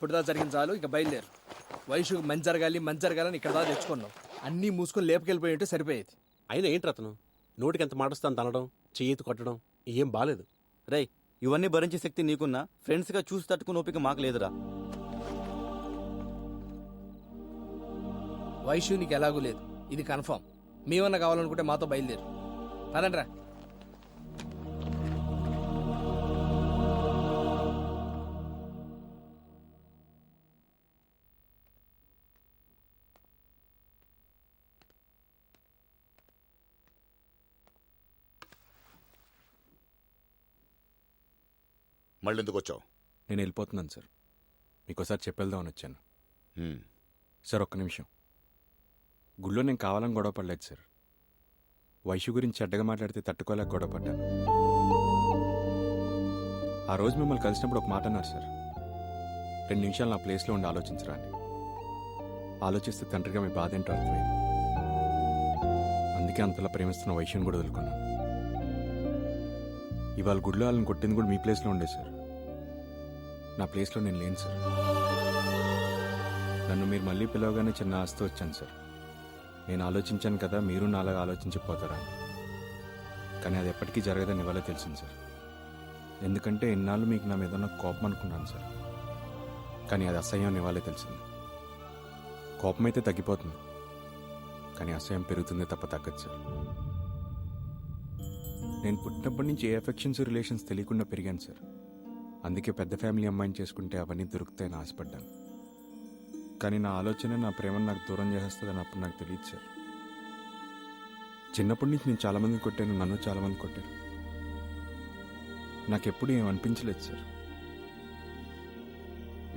ఇప్పుడు దా జరిగింది చాలు, ఇక బయలుదేరు. వయసుకు మంచి జరగాలని ఇక్కడ దా తెచ్చుకున్నాం. అన్నీ మూసుకొని లేపుకెళ్ళిపోయి ఉంటే సరిపోయేది. అయినా ఏంటి రతను, నోటికి ఎంత మాటొస్తాను తనడం, చెయ్యి కొట్టడం ఏం బాలేదు. రేయ్, ఇవన్నీ భరించే శక్తి నీకున్నా ఫ్రెండ్స్గా చూసి తట్టుకుని ఓపిక మాకు లేదురా. వయసు నీకు ఎలాగూ లేదు, ఇది కన్ఫర్మ్. మేమన్నా కావాలనుకుంటే మాతో బయలుదేరు. పదండ్రా. మళ్ళీ ఎందుకు వచ్చావు? నేను వెళ్ళిపోతున్నాను సార్. మీకోసారి చెప్పేద్దామని వచ్చాను. సార్ ఒక్క నిమిషం. గుళ్ళో నేను కావాలని గొడవ పడలేదు సార్. వైషు గురించి చెడ్డగా మాట్లాడితే తట్టుకోలేక గొడవ పడ్డాను. ఆ రోజు మిమ్మల్ని కలిసినప్పుడు ఒక మాట అన్నారు సార్, 2 నిమిషాలు నా ప్లేస్లో ఉండి ఆలోచించరా అని. ఆలోచిస్తే తండ్రిగా మీ బాధ ఏంటో అర్థమైంది. అందుకే అంతలా ప్రేమిస్తున్న వైషుని కూడా వదులుకున్నాను. ఇవాళ గుడిలో వాళ్ళని కొట్టింది కూడా మీ ప్లేస్లో ఉండే సార్. నా ప్లేస్లో నేను లేను సార్. నన్ను మీరు మళ్ళీ పిలవగానే చిన్న ఆస్తి వచ్చాను సార్. నేను ఆలోచించాను కదా మీరు నాలాగా ఆలోచించకపోతారా, కానీ అది ఎప్పటికీ జరగదని ఇవాళ తెలిసింది సార్. ఎందుకంటే ఇన్నాళ్ళు మీకు నా మీద ఉన్న కోపం అనుకున్నాను సార్, కానీ అది అసహ్యం ఇవాళే తెలిసింది. కోపం అయితే తగ్గిపోతుంది, కానీ అసహ్యం పెరుగుతుంది తప్ప తగ్గదు సార్. నేను పుట్టినప్పటి నుంచి ఏ ఎఫెక్షన్స్ రిలేషన్స్ తెలియకుండా పెరిగాను సార్. అందుకే పెద్ద ఫ్యామిలీ అమ్మాయిని చేసుకుంటే అవన్నీ దొరుకుతాయని ఆశపడ్డాను. కానీ నా ఆలోచన నా ప్రేమను నాకు దూరం చేసేస్తుందని అప్పుడు నాకు తెలియదు సార్. చిన్నప్పటి నుంచి నేను చాలామందిని కొట్టాను, నన్ను చాలామంది కొట్టారు. నాకెప్పుడు ఏం అనిపించలేదు సార్.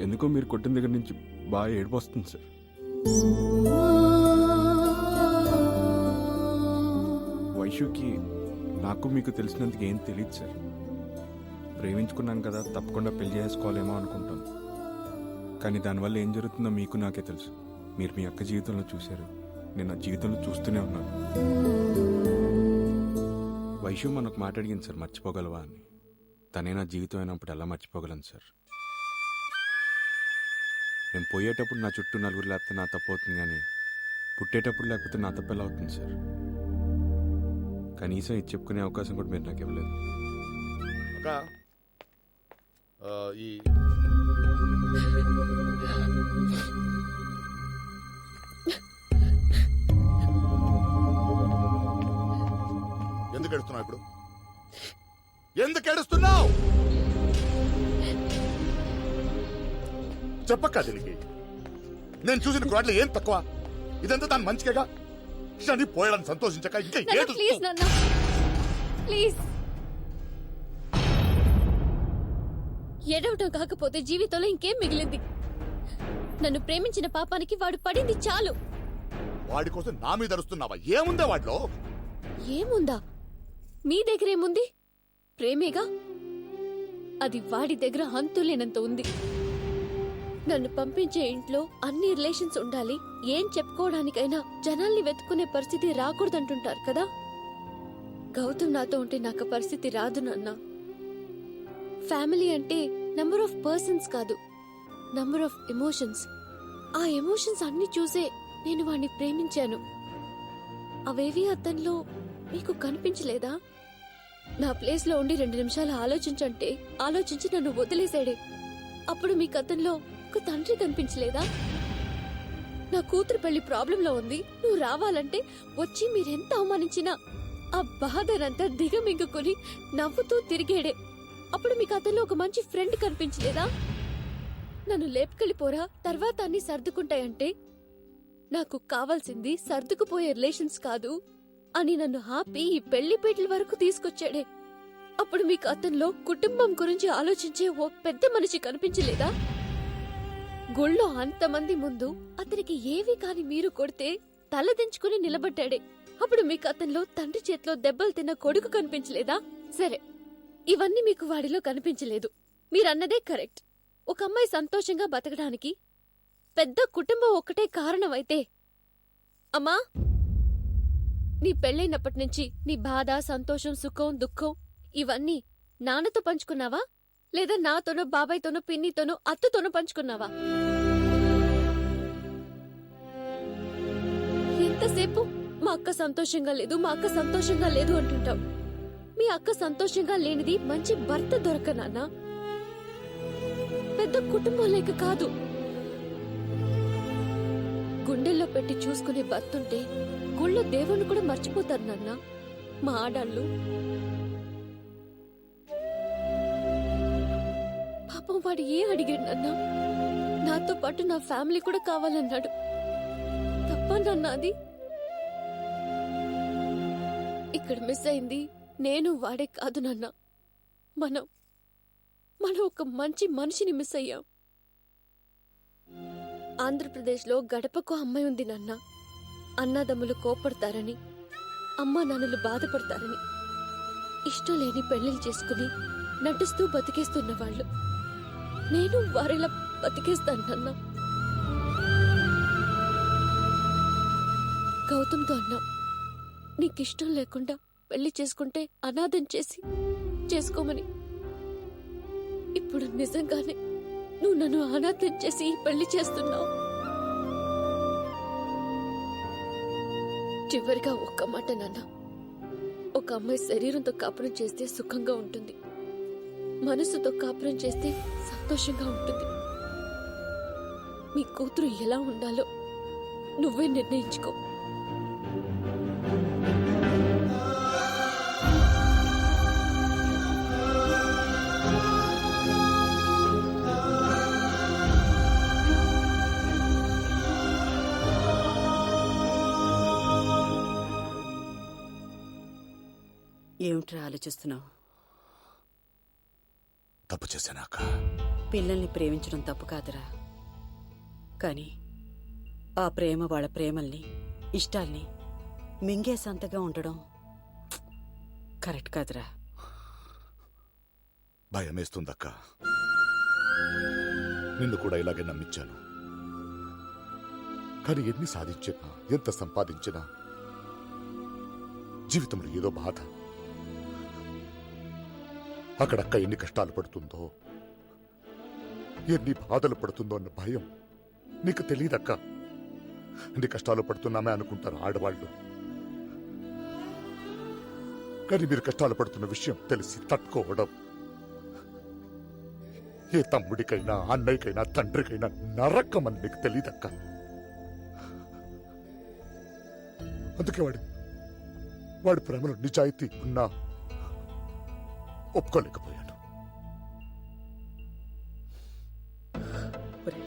ఎందుకో మీరు కొట్టిన దగ్గర నుంచి బాగా ఏడుపు వస్తుంది సార్. వైషుకి నాకు మీకు తెలిసినందుకు ఏం తెలియదు సార్. ప్రేమించుకున్నాను కదా, తప్పకుండా పెళ్లి చేసుకోవాలేమో అనుకుంటాను. కానీ దానివల్ల ఏం జరుగుతుందో మీకు నాకే తెలుసు. మీరు మీ అక్క జీవితంలో చూశారు, నేను నా జీవితంలో చూస్తూనే ఉన్నాను. వైషు మనకు మాట్లాడింది సార్, మర్చిపోగలవా అని. తనే నా జీవితం అయినప్పుడు ఎలా మర్చిపోగలను సార్. నేను పోయేటప్పుడు నా చుట్టూ నలుగురు లేకపోతే నా తప్పు అవుతుంది, కానీ పుట్టేటప్పుడు లేకపోతే నా తప్పు ఎలా అవుతుంది సార్. కనీసం ఇది చెప్పుకునే అవకాశం కూడా మీరు నాకు ఇవ్వలేదు. అక్క, ఈ ఎందుకు ఏడుస్తున్నావు ఇప్పుడు? ఎందుకు ఏడుస్తున్నావు? చెప్పక్క దీనికి. నేను చూసిన క్వాడ్లో ఏం తక్కువ? ఇదంతా దాని మంచిగా శని పోయాలని సంతోషించక ఇంకా ప్లీజ్ నాన్న, ప్లీజ్. ఏడవటం కాకపోతే జీవితంలో ఇంకేం మిగిలింది? నన్ను ప్రేమించిన పాపానికి వాడు పడింది చాలు. వాడి కోసం నా మీద అరుస్తున్నావా? ఏముందా వాడిలో? ఏముందా? మీ దగ్గర ఏముంది? ప్రేమేగా. అది వాడి దగ్గర అంతులేనంత ఉంది. నన్ను పంపించే ఇంట్లో అన్ని రిలేషన్స్ ఉండాలి, ఏం చెప్పుకోవడానికైనా జనాల్ని వెతుక్కునే పరిస్థితి రాకూడదంటుంటారు కదా. గౌతమ్ నాతో ఉంటే నాకు పరిస్థితి రాదు నాన్న. ఫ్యామిలీ అంటే నంబర్ ఆఫ్ పర్సన్స్ కాదు, నంబర్ ఆఫ్ ఎమోషన్స్. ఆ ఎమోషన్స్ అన్ని చూసే నేను వాణ్ణి ప్రేమించాను. అవేవి అతనిలో మీకు కనిపించలేదా? నా ప్లేస్ లో ఉండి 2 నిమిషాలు ఆలోచించంటే ఆలోచించి నన్ను వదిలేశాడే. అప్పుడు మీకు అతనిలో ఒక తండ్రి కనిపించలేదా? నా కూతురు పెళ్లి ప్రాబ్లంలో ఉంది, నువ్వు రావాలంటే వచ్చి మీరెంత అవమానించినా ఆ బాధనంతా దిగమింగుకుని నవ్వుతూ తిరిగేడే. అప్పుడు మీకు అతనిలో ఒక మంచి ఫ్రెండ్ కనిపించలేదా? నన్ను లేపుకెళ్ళిపోరా, తర్వాత అన్ని సర్దుకుంటాయంటే నాకు కావాల్సింది సర్దుకుపోయే రిలేషన్స్ కాదు అని నన్ను ఆపి ఈ పెళ్లి పీటల వరకు తీసుకొచ్చాడే. అప్పుడు మీకు అతనిలో కుటుంబం గురించి ఆలోచించే ఓ పెద్ద మనిషి కనిపించలేదా? గుళ్ళో అంతమంది ముందు అతనికి ఏవి కాని మీరు కొడితే తలదించుకుని నిలబడ్డాడే. అప్పుడు మీకు అతనిలో తండ్రి చేతిలో దెబ్బలు తిన్న కొడుకు కనిపించలేదా? సరే, ఇవన్నీ మీకు వాడిలో కనిపించలేదు. మీరన్నదే కరెక్ట్. ఒక అమ్మాయి సంతోషంగా బతకడానికి పెద్ద కుటుంబం ఒక్కటే కారణమైతే, అమ్మా, నీ పెళ్ళైనప్పటి నుంచి నీ బాధ, సంతోషం, సుఖం, దుఃఖం ఇవన్నీ నాన్నతో పంచుకున్నావా లేదా నాతోనో బాబాయ్తోనో పిన్నితోనో అత్తతోనో పంచుకున్నావా? ఎంతసేపు మా అక్క సంతోషంగా లేదు, మా అక్క సంతోషంగా లేదు అంటుంటావు. మీ అక్క సంతోషంగా లేనిది మంచి భర్త దొరకనాన్నా, పెద్ద కుటుంబం లేక కాదు. గుండెల్లో పెట్టి చూసుకునే భర్తుంటే గుళ్ళో దేవుణ్ణి కూడా మర్చిపోతారు నాన్న మా ఆడాళ్ళు. పాపం వాడు అడిగాడు నాన్న? నాతో పాటు నా ఫ్యామిలీ కూడా కావాలన్నాడు. తప్ప నాన్న అది? ఇక్కడ మిస్ అయింది నేను వాడే కాదు నాన్న, మనం ఒక మంచి మనిషిని మిస్ అయ్యాం. ఆంధ్రప్రదేశ్లో గడపకు అమ్మాయి ఉంది నాన్న. అన్నదమ్ములు కోపడతారని, అమ్మా నాన్నలు బాధపడతారని ఇష్టం లేని పెళ్లిళ్ళు చేసుకుని నటిస్తూ బతికేస్తున్న వాళ్ళు. నేను వారిలా బతికేస్తాను నాన్న. గౌతమ్తో అన్నా, నీకిష్టం లేకుండా పెళ్లి చేసుకుంటే అనాథం చేసుకోమని. ఇప్పుడు నిజంగానే నువ్వు నన్ను అనాథం చేసి పెళ్లి చేస్తున్నావు. చివరిగా ఒక్క మాట నాన్న, ఒక అమ్మాయి శరీరంతో కాపురం చేస్తే సుఖంగా ఉంటుంది, మనసుతో కాపురం చేస్తే సంతోషంగా ఉంటుంది. మీ కూతురు ఎలా ఉండాలో నువ్వే నిర్ణయించుకో. ఏమిట్రా ఆలోచిస్తున్నావు? తప్పు చేశానాక పిల్లల్ని ప్రేమించడం తప్పు కాదురా, కానీ ఆ ప్రేమ వాళ్ళ ప్రేమల్ని, ఇష్టాల్ని మింగేసంతగా ఉండడం కరెక్ట్ కాదురా. భయమేస్తుందక్క. నిన్ను కూడా ఇలాగే నమ్మించాను. కానీ ఎన్ని సాధించినా, ఎంత సంపాదించినా జీవితంలో ఏదో బాధ. అక్కడక్క ఎన్ని కష్టాలు పడుతుందో, ఎన్ని బాధలు పడుతుందో అన్న భయం నీకు తెలియదక్క. అన్ని కష్టాలు పడుతున్నామే అనుకుంటారు ఆడవాళ్ళు, కానీ మీరు కష్టాలు పడుతున్న విషయం తెలిసి తట్టుకోవడం ఏ తమ్ముడికైనా, అన్నయ్యకైనా, తండ్రికైనా నరకం అని నీకు తెలియదక్క. అందుకే వాడి ప్రేమలో నిజాయితీ ఉన్నా ఒప్పుకోలేకపోయాను. ఒరే,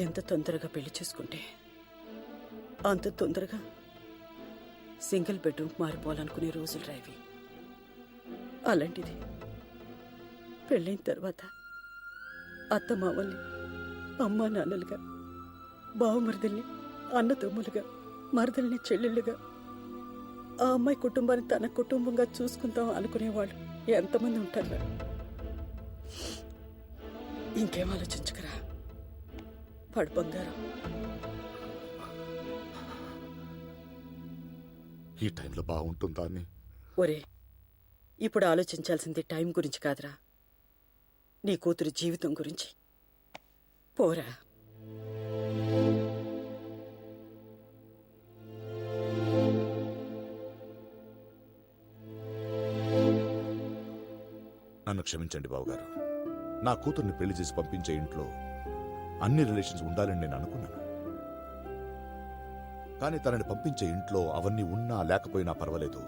ఎంత తొందరగా పెళ్లి చేసుకుంటే అంత తొందరగా సింగిల్ బెడ్రూమ్ మారిపోవాలనుకునే రోజులు రావి. అలాంటిది పెళ్ళైన తర్వాత అత్త మామల్ని అమ్మా నాన్నలుగా, బావమరిదల్ని అన్నదమ్ములుగా, మరదల్ని చెల్లెళ్ళుగా, ఆ అమ్మాయి కుటుంబాన్ని తన కుటుంబంగా చూసుకుందాం అనుకునేవాళ్ళు ఎంతమంది ఉంటారు. ఇంకేం ఆలోచించుకురా, పడు బంగారం. ఈ టైంలో బాగుంటుందా అని. ఒరే, ఇప్పుడు ఆలోచించాల్సింది టైం గురించి కాదురా, నీ కూతురు జీవితం గురించి. పోరా. నన్ను క్షమించండి బావగారు. నా కూతుర్ని పెళ్లి చేసి పంపించే ఇంట్లో అన్ని రిలేషన్స్ ఉండాలని నేను అనుకున్నాను. కానీ తనని పంపించే ఇంట్లో అవన్నీ ఉన్నా లేకపోయినా పర్వాలేదు,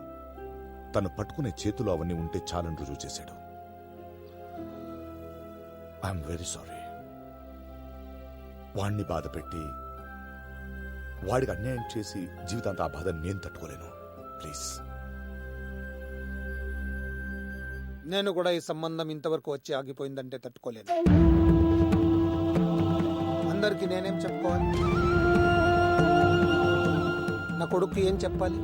తను పట్టుకునే చేతులు అవన్నీ ఉంటే చాలని రుజువు చేశాడు. I'm very sorry. వాణ్ణి బాధ పెట్టి, వాడికి అన్యాయం చేసి జీవితాంత ఆ బాధ నేను తట్టుకోలేను. ప్లీజ్. నేను కూడా ఈ సంబంధం ఇంతవరకు వచ్చి ఆగిపోయిందంటే తట్టుకోలేను. అందరికీ నేనేం చెప్పుకోవాలి? నా కొడుకు ఏం చెప్పాలి?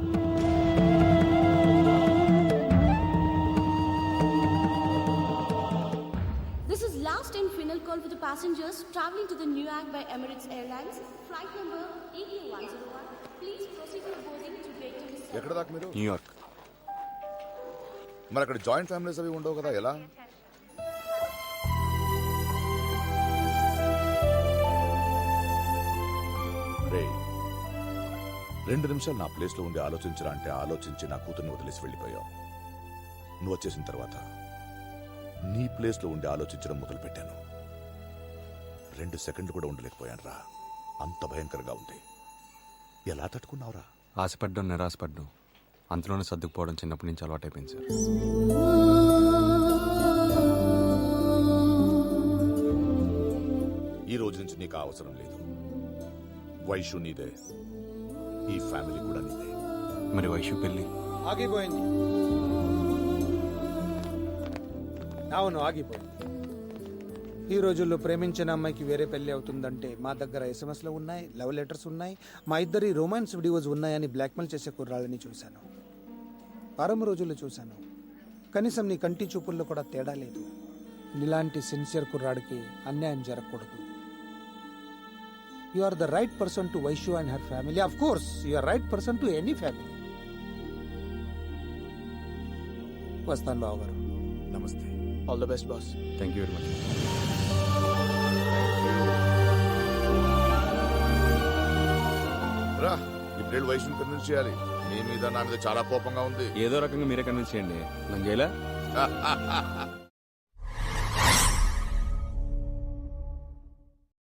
This is last and final call for the passengers traveling to the Newark by Emirates Airlines. Flight number EQ101. Please proceed with boarding to gate number 7. ఎక్కడ దాకా మీరు? న్యూయార్క్. మరి అక్కడ జాయింట్ ఫ్యామిలీస్ అవి ఉండవు కదా, ఎలా? రే, 2 నిమిషాలు నా ప్లేస్ లో ఉండి ఆలోచించరా అంటే ఆలోచించి నా కూతుర్ని వదిలేసి వెళ్ళిపోయావు. నువ్వు వచ్చేసిన తర్వాత నీ ప్లేస్ లో ఉండి ఆలోచించడం మొదలు పెట్టాను. 2 సెకండ్లు కూడా ఉండలేకపోయాను రా, అంత భయంకరంగా ఉంది. ఎలా తట్టుకున్నావురా? ఆశపడ్డం నిరాశపడ్డం అంతలోనే సర్దుకుపోవడం చిన్నప్పటి నుంచి అలవాటైపోయింది సార్. ఈ రోజు నుంచి నీకు ఆ అవసరం లేదు. వైషు నీదే, ఈ ఫ్యామిలీ కూడా నీదే. మరి వైషు పెళ్ళి ఆగిపోయింది. అవును, ఆగిపోయింది. ఈ రోజుల్లో ప్రేమించిన అమ్మాయికి వేరే పెళ్లి అవుతుందంటే మా దగ్గర ఎస్ఎంఎస్లు ఉన్నాయి, లవ్ లెటర్స్ ఉన్నాయి, మా ఇద్దరి రొమాన్స్ వీడియోస్ ఉన్నాయని బ్లాక్మెయిల్ చేసే కుర్రాళ్ళని చూశాను. వారం రోజులు చూశాను. కనీసం నీ కంటి చూపుల్లో కూడా తేడా లేదు. నీలాంటి సిన్సియర్ కుర్రాడికి అన్యాయం జరగకూడదు. You are the right person to Vaishu and her family. Of course you are right person to any family. వస్తాను బావ గారు. నమస్తే. All the best boss. Thank you very much. రా, ఇప్పుడు వైష్ణు కన్విన్స్ చేయాలి. నీ మీద నా మీద చాలా కోపంగా ఉంది. ఏదో రకంగా మీరే కన్విన్స్ చేయండి. నన్ను చేయలే.